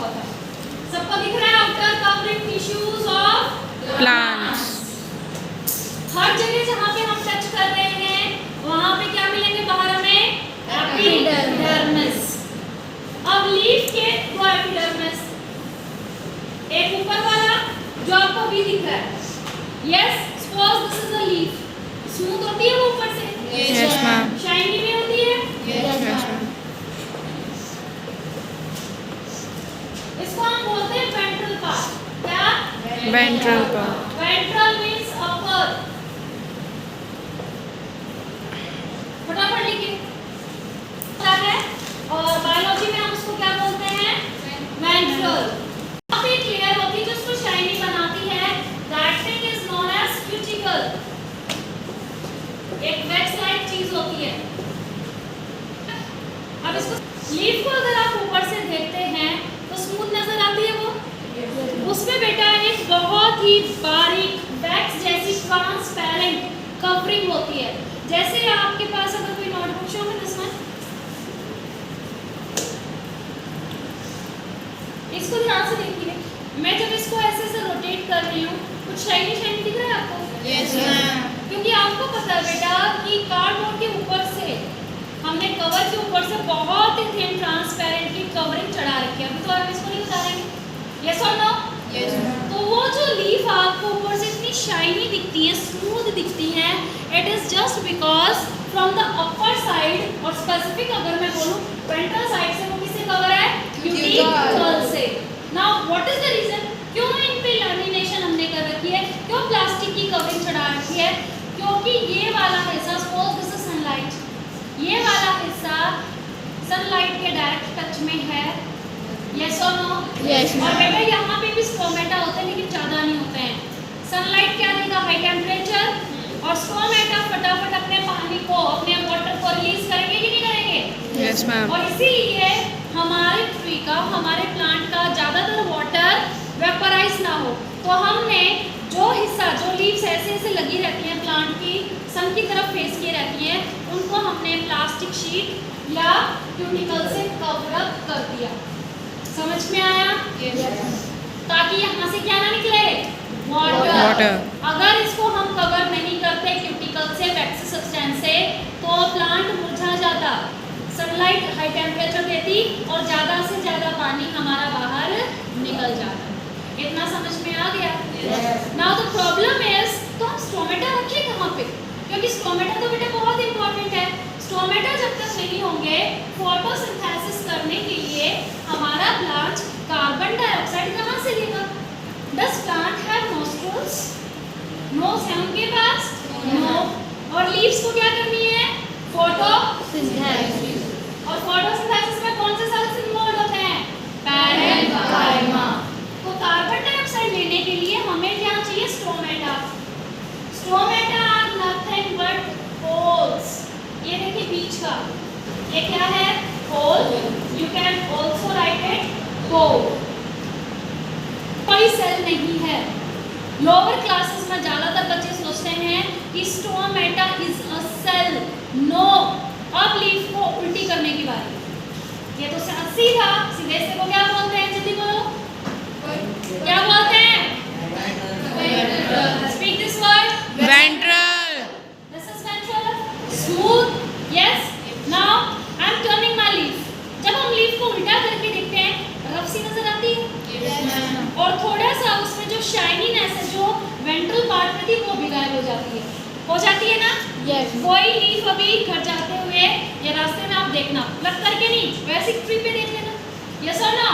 हुआ था। सबको दिख रहा है outer covering tissues of plants. हर जगह जहाँ पे हम टच कर रहे हैं वहाँ पे क्या मिलेंगे बाहर हमें? एपिडर्मिस। अब लीफ के दो एपिडर्मिस, एक ऊपर वाला जो आपको भी दिख रहा है, yes, suppose this is a leaf, smooth होती है वो ऊपर से, यस मैम, शाइनी भी होती है, यस मैम, इसको हम बोलते हैं वेंट्रल पार्ट। क्या? Ventral part. वेंट्रल मींस अपर। फटाफट लिखिए क्या है, और बायोलॉजी में हम उसको क्या बोलते हैं? वेंट्रल। काफी क्लियर होती है, जो उसको शाइनी बनाती है, that thing is known as cuticle. एक वैक्स लाइक चीज होती है। अब इसको लीफ को अगर आप ऊपर से देखते हैं तो स्मूथ नजर आती है वो, उसमें बेटा एक बहुत ही बारीक वैक्स जैसी ट्रांसपेरेंट कवरिंग होती है। जैसे आपके पास अगर कोई नोटबुक शो में दसना, इसको ध्यान से देखिए, मैं जब इसको ऐसे से रोटेट कर रही हूँ कुछ शाइनी शाइनी दिख रहा है आपको? यस मैम, क्योंकि आपको पता है बेटा कि कार्डबोर्ड के ऊपर से हमने कवर के ऊपर से बहुत ही थिन ट्रांसपेरेंट की कवरिंग चढ़ा रखी है। अभी तो आप इसको नहीं बता रहे हैं, यस और नो? Yes ma'am. तो वो जो लीफ आपको ऊपर से इतनी शाइनी दिखती है, स्मूथ दिखती है, it is just because from the upper side, और स्पेसिफिक अगर मैं बोलूं वेंट्रल साइड से, वो किससे कवर है? क्यूटिकल से। Now what is the reason, क्यों इन पे लैमिनेशन हमने कर रखी है, क्यों प्लास्टिक की कवरिंग चढ़ा रखी है? क्योंकि ये वाला हिस्सा, सपोज दिस इज सनलाइट, ये वाला हिस्सा सनलाइट के डायरेक्ट टच में है, यस और नो? यस और बेटा यहाँ पे भी स्ट्रोमेटा होते हैं लेकिन ज़्यादा नहीं होते हैं। सनलाइट क्या देगा? हाई टेम्परेचर, और स्ट्रोमेटा फटाफट अपने पानी को, अपने वाटर को रिलीज करेंगे कि नहीं करेंगे? Yes ma'am. और इसीलिए हमारे ट्री का, हमारे प्लांट का ज़्यादातर वाटर वेपराइज ना हो, तो हमने जो हिस्सा, जो लीव्स ऐसे ऐसे लगी रहती हैं प्लांट की, सन की तरफ फेस किए रहती हैं, उनको हमने प्लास्टिक शीट या क्यूटिकल से कवर अप कर दिया। समझ में आया? ताकि यहाँ से क्या ना निकले? वाटर। अगर इसको हम कवर नहीं करते क्यूटिकल से, वैक्सी सब्सटेंस से, तो प्लांट मुरझा जाता, सनलाइट हाई टेम्परेचर देती और ज़्यादा से ज़्यादा पानी हमारा बाहर निकल जाता। इतना समझ में आ गया? नाउ द प्रॉब्लम इज, तो हम स्ट्रोमेटा रखें कहाँ पे? क्योंकि स्ट्रोमेटा तो बेटा बहुत इंपॉर्टेंट है। स्ट्रोमेटा जब तक नहीं होंगे फोटोसिंथेसिस करने के लिए हमारा प्लांट कार्बन डाइऑक्साइड कहाँ से लेगा? Does plant have nostrils? Nose है उनके पास? नो। और लीव्स को क्या करनी है? फोटोसिंथेसिस। और फोटोसिंथेसिस में कौन से सेल्स इन्वॉल्व होते हैं? पैरेन्काइमा। तो कार्बन डाइऑक्साइड लेने के लिए हमें क्या चाहिए? Stomata. Stomata are nothing but holes. ये देखिए बीच का, ये क्या है? Hole. You can also write it hole. कोई सेल नहीं है। लोअर क्लासेस में ज्यादातर बच्चे सोचते हैं कि stomata is a cell. No. अब लीफ को उल्टी करने की बारी। ये तो सीधा सीधे से को क्या बोलते हैं? जल्दी बोलो, क्या बोलते हैं? Speak this word. Ventral. This is ventral. Smooth, yes. Now I am turning my leaf. जब हम लीफ को उल्टा करके देखते हैं, रफ सी नजर आती है, और थोड़ा सा उसमें जो शाइनीनेस है, जो वेंट्रल पार्ट में थी, वो भी गायब हो जाती है ना? यस। कोई लीफ अभी घर जाते हुए या रास्ते में आप देखना, लग करके नहीं, वैसे ट्री पे देख लेना, यस और नो?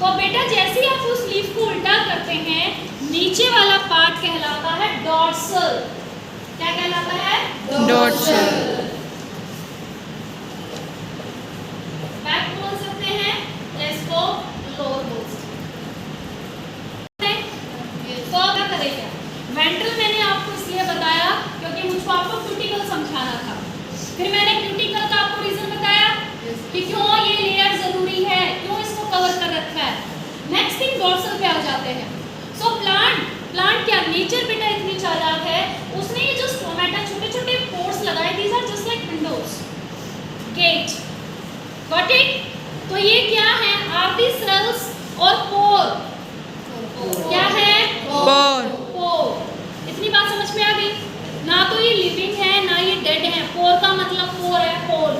तो बेटा जैसे ही आप उस लीफ को उल्टा करते हैं, नीचे वाला पार्ट कहलाता है डॉर्सल। क्या कहलाता है? डॉर्सल। बैक बोल सकते हैं, इसको लोअर बोल सकते हैं। तो क्या करेंगे? वेंट्रल मैंने आपको इसलिए बताया क्योंकि मुझको आपको क्यूटिकल समझाना था। फिर मैंने क्यूटिकल का आपको रीजन बताया कि क्यों ये लेयर जरूरी है, क्यों इसको कवर कर रखा है। नेक्स्ट थिंग, डॉर्सल पे आ जाते हैं। सो प्लांट क्या नेचर बेटा इतनी चालाक है, उसने ये जो स्ट्रोमेटा छोटे छोटे पोर्स लगाए, दीज आर जस्ट और पोर क्या है? पोर पोर। इतनी बात समझ में आ गई ना? तो ये लिविंग है ना ये डेड है। पोर का मतलब पोर है, होल।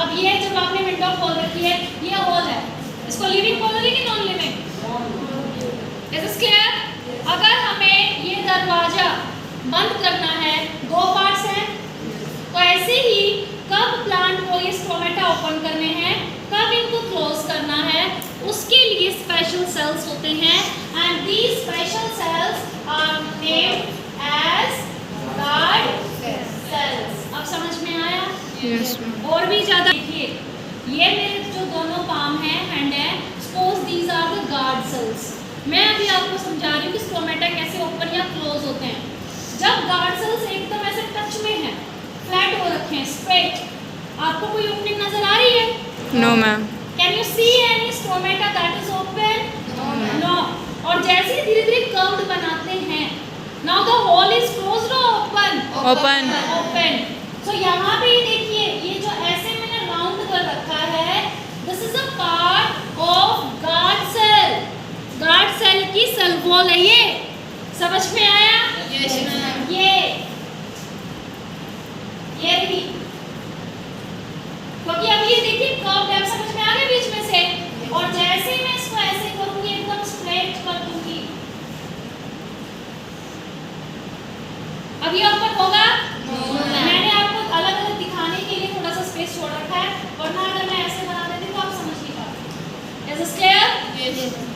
अब ये जब आपने विंडो खोल रखी है, ये होल है, इसको लिविंग बोलोगे कि non living? Is it clear? अगर हमें ये दरवाजा बंद करना है, दो पार्ट्स हैं, तो ऐसे ही कब प्लांट को ये स्टोमेटा ओपन करने हैं, कब इनको क्लोज करना है, उसके लिए स्पेशल सेल्स होते हैं and these special cells are named as guard cells. अब समझ में आया? यस और भी ज्यादा देखिए, ये मेरे जो दोनों पाम हैं, हैंड है, suppose these are the guard cells. मैं अभी आपको समझा रही हूँ कि स्टोमेटा कैसे ओपन या क्लोज होते हैं। जब गार्ड सेल्स एकदम ऐसे टच में है, फ्लैट हो रखे हैं, स्ट्रेट, आपको कोई ओपनिंग नजर आ रही है? No ma'am. Can you see any stomata that is open? No. और जैसे धीरे धीरे कर्व्ड बनाते हैं, now the hole is closed और ओपन? ओपन। ओपन। सो यहाँ पे देखिए, ये जो ऐसे मैंने राउंड कर रखा है, this is a part of guard cell. Guard cell की सेल वॉल है ये। समझ में आया? Yes ma'am. ये रही। क्योंकि अब ये देखिए कर्व है, समझ में आ गया बीच में से। और जैसे ही मैं इसको ऐसे करूंगी, एकदम स्ट्रेट कर दूंगी, अब ये ओपन होगा? मैंने आपको अलग अलग दिखाने के लिए थोड़ा सा स्पेस छोड़ रखा है, वरना अगर मैं ऐसे बना देती तो आप समझ नहीं पाते। Is it clear?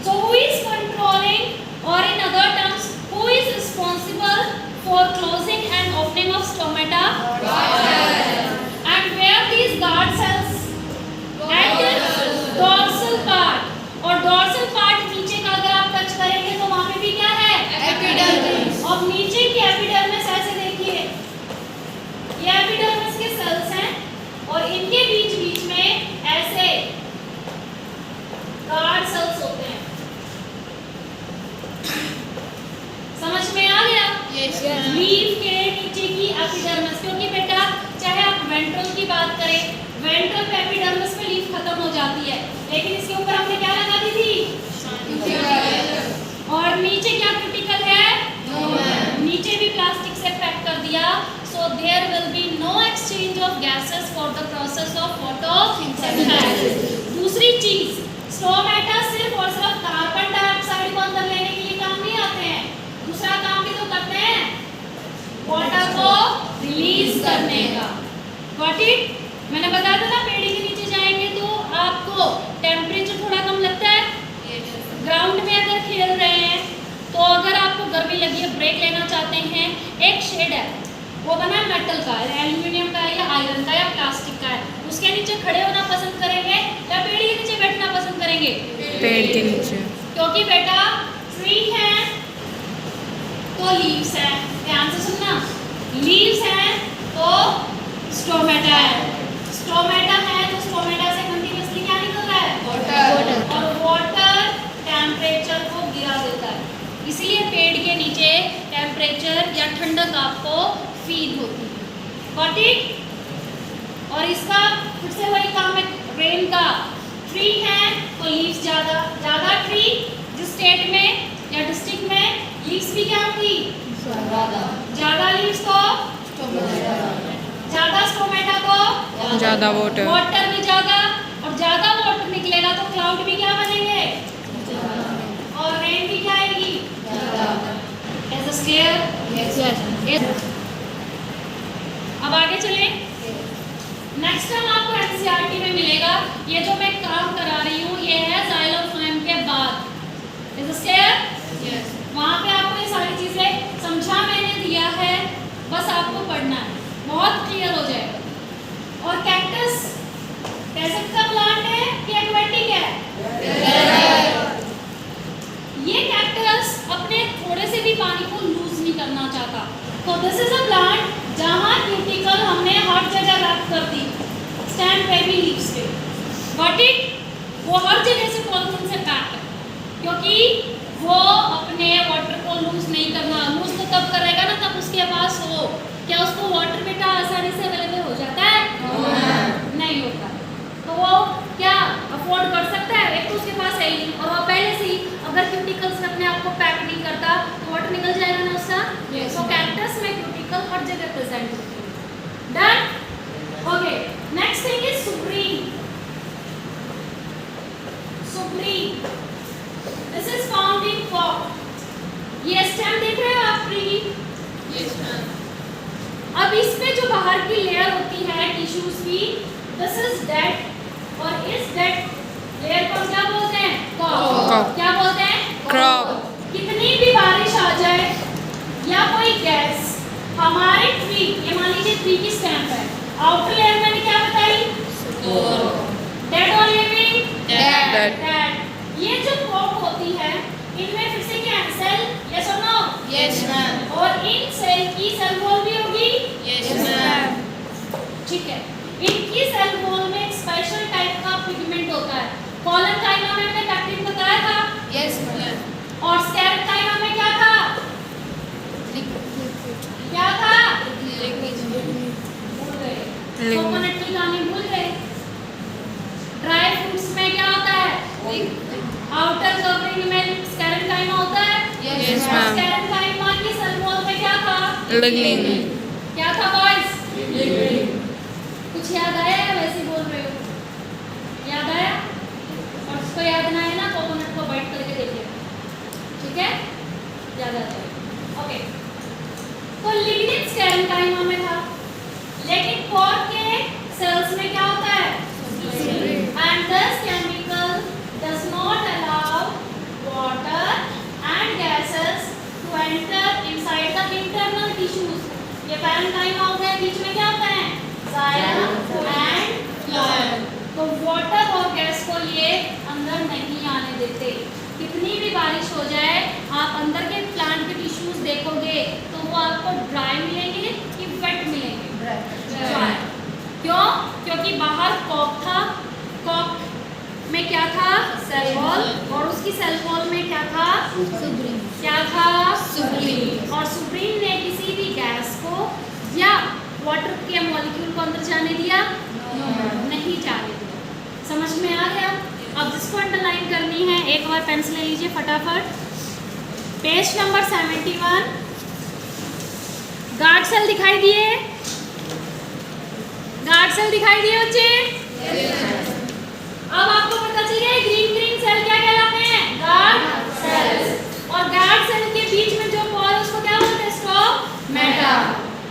So who is controlling, or in other terms, who is responsible for closing and opening of stomata? And where these guard cells? At the dorsal part. और dorsal part नीचे का अगर आप touch करेंगे तो वहाँ पे भी क्या है? एपिडर्मिस। और नीचे की एपिडर्मिस ऐसे देखिए, ये एपिडर्मिस के सेल्स हैं और इनके बीच बीच में ऐसे गार्ड सेल्स होते हैं। समझ में आ गया? यस लीफ के नीचे की एपिडर्मिस, क्योंकि बेटा चाहे आप वेंट्रल की बात करें, वेंट्रल पे एपिडर्मिस में लीफ खत्म हो जाती है, लेकिन इसके ऊपर हमने क्या लगा दी थी? और नीचे क्या क्रिटिकल है? नीचे भी प्लास्टिक से पैक कर दिया, so there will be no exchange of gases for the process of photosynthesis। दूसरी चीज, स्टोमेटा सिर्फ और सिर्फ कार्बन डाइऑक्साइड को अंदर लेने के लिए काम नहीं आते हैं, दूसरा काम भी तो करते हैं, वाटर को रिलीज करने का। Got it? मैंने बताया था ना, पेड़ के नीचे जाएंगे तो आपको टेम्परेचर थोड़ा कम लगता है। ग्राउंड में अगर खेल रहे हैं तो अगर आपको गर्मी लगी है, ब्रेक लेना चाहते हैं, एक शेड है, वो बना है मेटल का, एल्यूमिनियम का या आयरन का या प्लास्टिक का है, उसके नीचे खड़े होना पसंद करेंगे या पेड़ के नीचे बैठना पसंद करेंगे? पेड़ के नीचे। क्योंकि बेटा ट्री है तो लीव्स है, ध्यान से सुनना, लीव्स है तो स्टोमेटा है, स्टोमेटा है तो स्टोमेटा से कंटीन्यूअसली क्या निकल रहा है? वाटर। और वाटर टेम्परेचर को गिरा देता है, इसलिए पेड़ के नीचे टेम्परेचर या ठंडक आपको फील होती है। Got it? और इसका फिर से वही काम है रेन का, ट्री है तो लीव्स ज़्यादा, ज़्यादा ट्री जिस स्टेट में या डिस्ट्रिक्ट में, लीव्स भी क्या होगी? ज़्यादा लीव्स तो ज़्यादा स्टोमेटा तो ज़्यादा वाटर। वाटर भी ज़्यादा, और ज़्यादा वाटर निकलेगा तो क्लाउड भी क्या बनेंगे? और रेन भी क्या आएगी? Is this clear? Yes. अब आगे चले। नेक्स्ट टाइम आपको एनसीईआरटी में मिलेगा, ये जो मैं काम करा रही हूँ ये है जाइलोफ्लोएम के बाद। Is this clear? यस। वहाँ पे आपको ये सारी चीज़ें समझा मैंने दिया है, बस आपको पढ़ना है, बहुत क्लियर हो जाएगा। और कैक्टस कैसे का प्लांट है कि एक्वेटिक है? ये कैक्टस अपने थोड़े से भी पानी को लूज नहीं करना चाहता, तो दिस इज अ प्लांट जहाँ क्यूटिकल हमने हर जगह रैप कर दी, स्टैंड पे भी, लीव्स पे। बट इट वो हर जगह से पॉलिथीन से पैक है, क्योंकि वो अपने वाटर को लूज नहीं करना। लूज तो तब करेगा ना तब उसके पास हो, क्या उसको वाटर बेटा आसानी से अवेलेबल हो जाता है? नहीं होता। तो वो क्या अफोर्ड कर सकता है? एक तो उसके पास है ही नहीं, और वो पहले से क्यूटिकल्स अपने आप को पैक नहीं करता तो वाटर निकल जाएगा ना उसका। Yes, तो ma'am. कैक्टस में क्यूटिकल हर जगह प्रेजेंट होती है। Done. Okay, next thing is supreme. Supreme, this is found in कॉक। ये स्टेम देख रहे हो आप ट्री? Yes, ma'am. अब इस पे जो बाहर की लेयर होती है टिश्यूज की, दिस इज डेड और इस डेड लेयर को हम क्या बोलते हैं? Cork. कॉक। क्या बोलते हैं? Crop. कितनी भी बारिश आ जाए या कोई गैस हमारे ट्री, ये मान लीजिए ट्री की स्टैम्प है, आउटर लेयर मैंने क्या बताई? डेड और लिविंग? Dead. डेड। ये जो कॉक होती है इनमें फिर से क्या है? सेल, यस और नो? Yes, ma'am. और इन सेल की सेल वॉल भी होगी? Yes, ma'am. ठीक है। इनकी सेल वॉल में एक स्पेशल टाइप का पिगमेंट होता है। कॉलनकाइमा में मैंने पैक्टिन बताया था Yes, ma'am. और स्क्लेरोकाइमा में क्या था? क्या था? भूल गए। कोकोनट की कहानी भूल गए। ड्राई फ्रूट्स में क्या होता है? आउटर कवरिंग में स्क्लेरोकाइमा होता है। Yes, और ma'am. स्क्लेरोकाइमा की सेल वॉल में क्या था? Lignin. क्या था बॉयज? कुछ याद आया या वैसे ही बोल रहे हो? याद आया? और उसको याद ना आए ना कोकोनट को बाइट करके देखिए, ठीक है? याद आ जाएगा। ओके, तो लिग्निन स्क्लेरोकाइमा में था, लेकिन कॉर्क के सेल्स में क्या होता है? And this chemical does not allow water and gases to enter inside the internal tissues. ये पैरेन्काइमा हो गया, बीच में क्या होता है? Xylem and phloem. तो वाटर और गैस को ये अंदर नहीं आने देते। कितनी भी बारिश हो जाए, आप अंदर के प्लांट के टिश्यूज देखोगे तो वो आपको ड्राई मिलेंगे कि वेट मिलेंगे? ड्राई। क्यों? क्योंकि बाहर कॉक था, कॉक में क्या था? सेल वॉल, और उसकी सेल वॉल में क्या था? क्या था? सुप्रीम। और सुप्रीम ने किसी भी गैस को या वाटर के मॉलिक्यूल को अंदर जाने दिया? नहीं जाने दिया। समझ में आ गया? अब जिसको अंडरलाइन करनी है एक बार पेंसिल ले लीजिए फटाफट। Page number 71। गार्ड सेल दिखाई दिए? गार्ड सेल दिखाई दिए बच्चे? अब आपको पता चल गया ग्रीन ग्रीन सेल क्या कहलाते हैं? Guard cells. और गार्ड सेल के बीच में जो वॉल उसको क्या बोलते हैं? स्टोमेटा।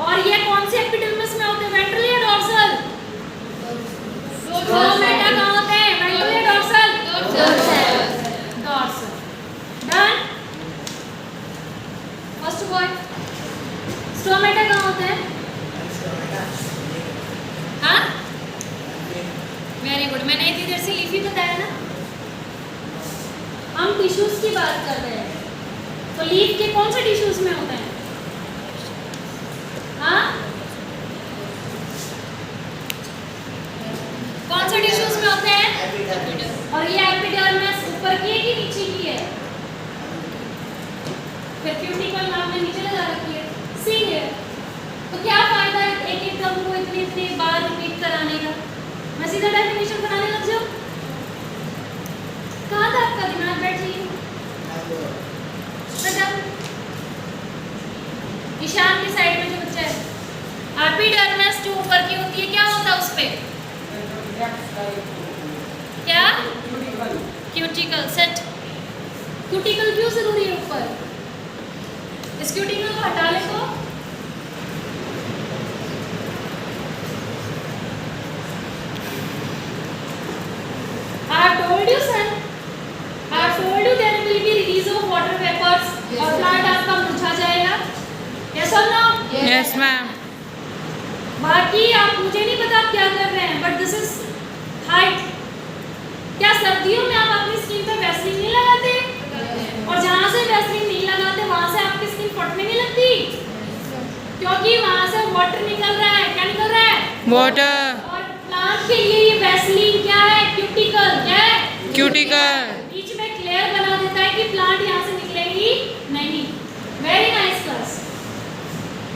और ये कौन से एपिडर्मिस में होते हैं? वेंट्रल या डोर्सल? स्टोमेटा कहाँ होते हैं? वेंट्रल या dorsal? Dorsal. Done. First boy, stomata कहाँ होते हैं? हाँ, वेरी गुड। मैंने इतनी देर से लीफी बताया ना। हम टिश्यूज की बात कर रहे हैं, तो लीफ के कौन से टिश्यूज में होते हैं? हाँ, कौन से टिश्यूज में होते हैं? और ये एपिडर्मिस ऊपर की है कि नीचे की है? फिर क्यूटिकल आपने नीचे लगा रखी है, सी है। तो क्या फायदा है एक एक टर्म को इतनी बार रिपीट कराने का? मैं सीधा डेफिनेशन बनाने लग जाऊं? कहाँ था आपका दिमाग? बैठिए बेटा। ईशान की साइड में जो बच्चा है, एपिडर्मिस जो ऊपर की होती है क्या होता है उस पे? क्या? क्यूटिकल। सेट। क्यूटिकल क्यों जरूरी है ऊपर? इस क्यूटिकल को हटा ले तो I have told you son, I have told you there will be release of water vapors और प्लांट आपका मुरझा जाएगा। Yes or no? Yes, ma'am. बाकी आप मुझे नहीं पता आप क्या कर रहे हैं, बट दिस इज हाइट। क्या सर्दियों में आप अपनी स्किन पे वैसलीन नहीं लगाते? और जहाँ से वैसलीन नहीं लगाते वहाँ से आपकी स्किन फटने नहीं लगती? क्योंकि वहाँ से वाटर निकल रहा है। क्या निकल रहा है? Water. और प्लांट के लिए ये वैसलीन क्या है? क्यूटिकल। क्या है? Cuticle. बीच में क्लियर बना देता है कि प्लांट यहाँ से निकलेगी नहीं। Very nice class.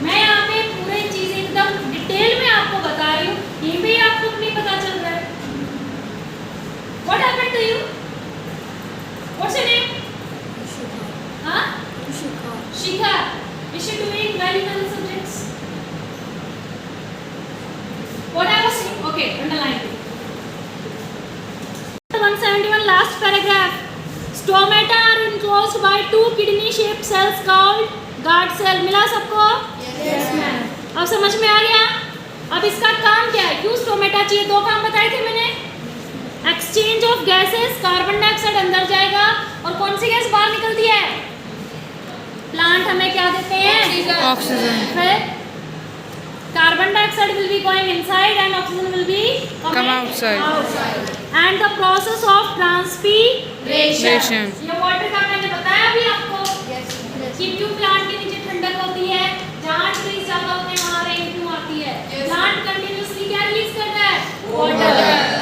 मैं यहाँ पे पूरे चीज़ एकदम डिटेल में आपको बता रही हूँ, ये भी आपको नहीं पता चल रहा है। What happened to you? What's your name? Shikha, is she doing well in other subjects? What I was saying, okay, underline it. 171 last paragraph. Stomata are enclosed by two kidney-shaped cells called guard cell. मिला सबको? Yes, ma'am. अब समझ में आ गया? अब इसका काम क्या है? क्यों स्टोमेटा चाहिए? दो काम बताए थे मैंने. Exchange of gases, carbon dioxide अंदर जाएगा और कौन सी गैस बाहर निकलती है? प्लांट हमें क्या देते हैं? Oxygen. फिर carbon dioxide will be going inside and oxygen will be coming Come outside. And the process of transpiration. Ration. ये वाटर का मैंने बताया अभी आपको कि क्यों प्लांट के नीचे ठंडक होती है, जहाँ ट्रीज ज्यादा होते हैं वहाँ रेन क्यों आती है. प्लांट कंटिन्यूअसली क्या रिलीज कर रहा है? वाटर.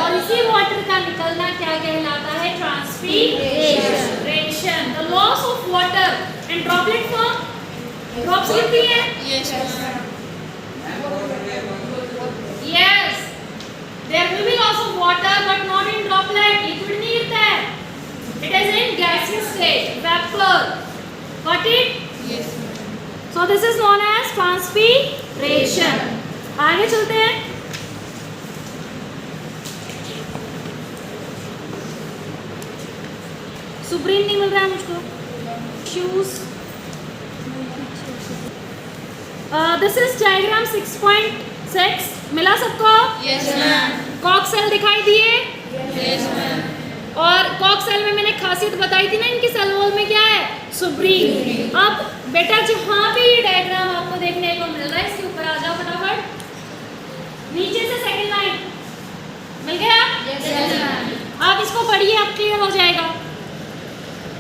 और इसी वाटर का निकलना क्या कहलाता है? Transpiration. The loss of water and droplet form. Drops गिरती हैं. Yes. There will be loss of water but not in droplet. Liquid नहीं गिरता है. It is in gaseous state, vapor. Got it? Yes. So this is known as transpiration. आगे चलते हैं. सुब्रीन नहीं मिल रहा है मुझको. Shoes. This is diagram 6.6. मिला सबको? Yes, ma'am. कॉक सेल दिखाई दिए. Yes, ma'am. और कॉक सेल में मैंने खासियत बताई थी ना, इनकी सेल वॉल में क्या है? सुब्रीन. अब बेटा जहाँ भी ये डायग्राम आपको देखने को मिल रहा है, इसके ऊपर आ जाओ फटाफट. नीचे से सेकंड लाइन मिल गया? Yes, ma'am. आप इसको पढ़िए, अब क्लियर हो जाएगा.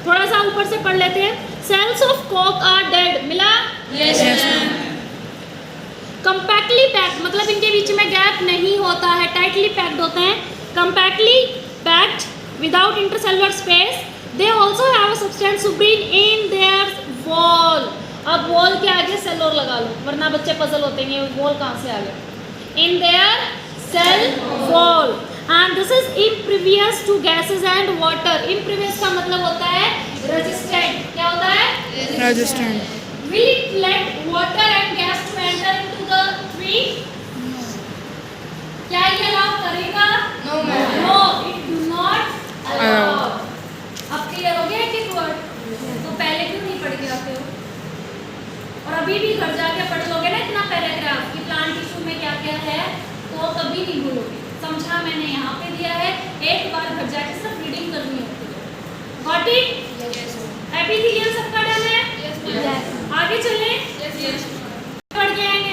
थोड़ा सा ऊपर से पढ़ लेते हैं. सेल्स ऑफ कॉक आर डेड. मिला? Yes, ma'am. कंपैक्टली पैक्ड, मतलब इनके बीच में गैप नहीं होता है, टाइटली पैक्ड होते हैं. Compactly packed without intercellular space. They also have a substance suberin in their wall. अब वॉल के आगे सेल और लगा लो, वरना बच्चे पजल होते हैं वॉल कहाँ से आ गया. In their cell wall. And this is impervious to gases and water. Impervious का मतलब होता है रेजिस्टेंट. क्या होता है? Resistant. Will it let water and gas to enter into the tree? क्या ये allow करेगा? No, ma'am. No, it do not allow. Allow. अब क्लियर हो गया एक वर्ड? तो पहले क्यों नहीं पढ़ के आते हो? और अभी भी घर जाके पढ़ लोगे ना इतना पैराग्राफ कि प्लांट टिश्यू में क्या क्या है, तो कभी नहीं भूलोगे. समझा मैंने यहाँ पे दिया है, एक बार घर जाके सिर्फ रीडिंग करनी होती है. Got it? Yes, ma'am. Epithelial सबका डन है? Yes, ma'am. आगे चलें. Yes, पढ़ के आएंगे